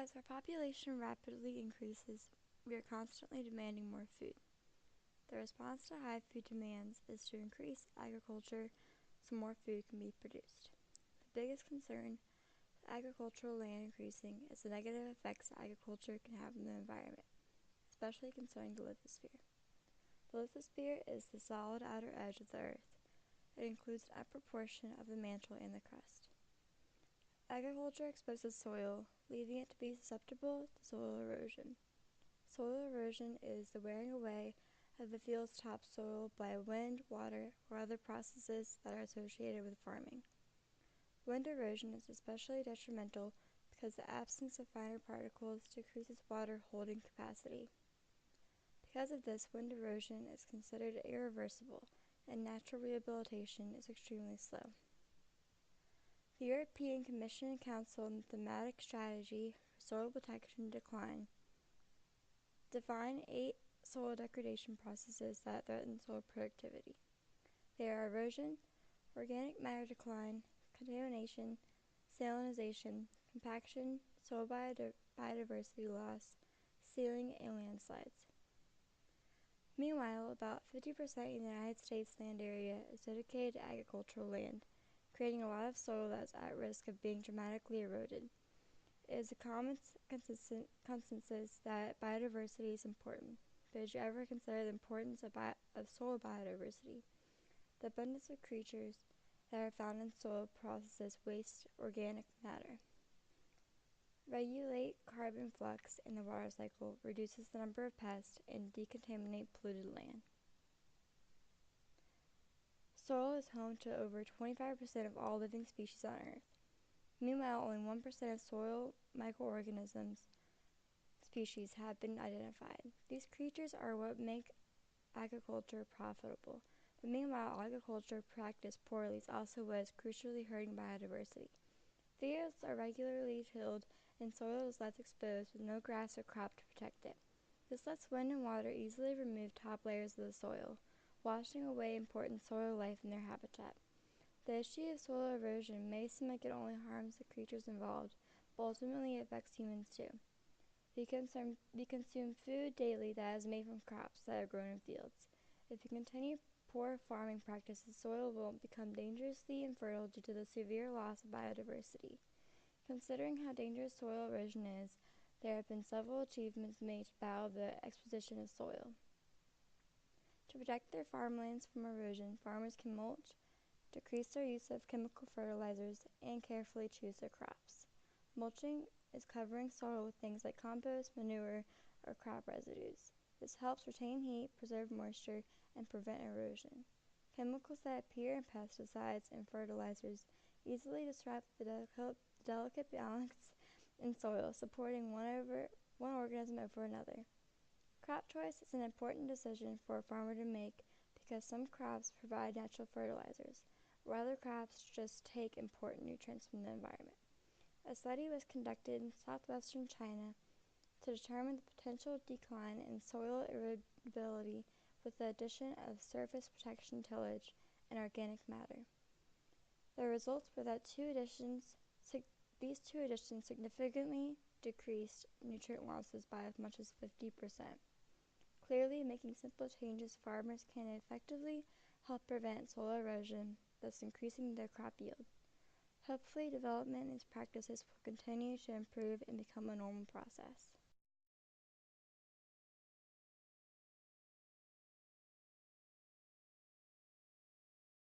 As our population rapidly increases, we are constantly demanding more food. The response to high food demands is to increase agriculture so more food can be produced. The biggest concern with agricultural land increasing is the negative effects agriculture can have on the environment, especially concerning the lithosphere. The lithosphere is the solid outer edge of the Earth. It includes an upper portion of the mantle and the crust. Agriculture exposes soil, leaving it to be susceptible to soil erosion. Soil erosion is the wearing away of the field's topsoil by wind, water, or other processes that are associated with farming. Wind erosion is especially detrimental because the absence of finer particles decreases water holding capacity. Because of this, wind erosion is considered irreversible, and natural rehabilitation is extremely slow. The European Commission and Council on Thematic Strategy for Soil Protection and Decline define 8 soil degradation processes that threaten soil productivity. They are erosion, organic matter decline, contamination, salinization, compaction, soil biodiversity loss, sealing, and landslides. Meanwhile, about 50% of the United States land area is dedicated to agricultural land, creating a lot of soil that is at risk of being dramatically eroded. It is a common consensus that biodiversity is important, but did you ever consider the importance of soil biodiversity? The abundance of creatures that are found in soil processes waste organic matter. Regulate carbon flux in the water cycle, reduces the number of pests, and decontaminate polluted land. Soil is home to over 25% of all living species on Earth. Meanwhile, only 1% of soil microorganisms species have been identified. These creatures are what make agriculture profitable, but meanwhile, agriculture practiced poorly is also what is crucially hurting biodiversity. Fields are regularly tilled and soil is left exposed with no grass or crop to protect it. This lets wind and water easily remove top layers of the soil, washing away important soil life in their habitat. The issue of soil erosion may seem like it only harms the creatures involved, but ultimately it affects humans too. We consume food daily that is made from crops that are grown in fields. If we continue poor farming practices, soil will become dangerously infertile due to the severe loss of biodiversity. Considering how dangerous soil erosion is, there have been several achievements made to battle the exposition of soil. To protect their farmlands from erosion, farmers can mulch, decrease their use of chemical fertilizers, and carefully choose their crops. Mulching is covering soil with things like compost, manure, or crop residues. This helps retain heat, preserve moisture, and prevent erosion. Chemicals that appear in pesticides and fertilizers easily disrupt the delicate balance in soil, supporting one organism over another. Crop choice is an important decision for a farmer to make because some crops provide natural fertilizers, while other crops just take important nutrients from the environment. A study was conducted in southwestern China to determine the potential decline in soil erodibility with the addition of surface protection tillage and organic matter. The results were that these two additions significantly decreased nutrient losses by as much as 50%. Clearly, making simple changes farmers can effectively help prevent soil erosion, thus increasing their crop yield. Hopefully, development in these practices will continue to improve and become a normal process.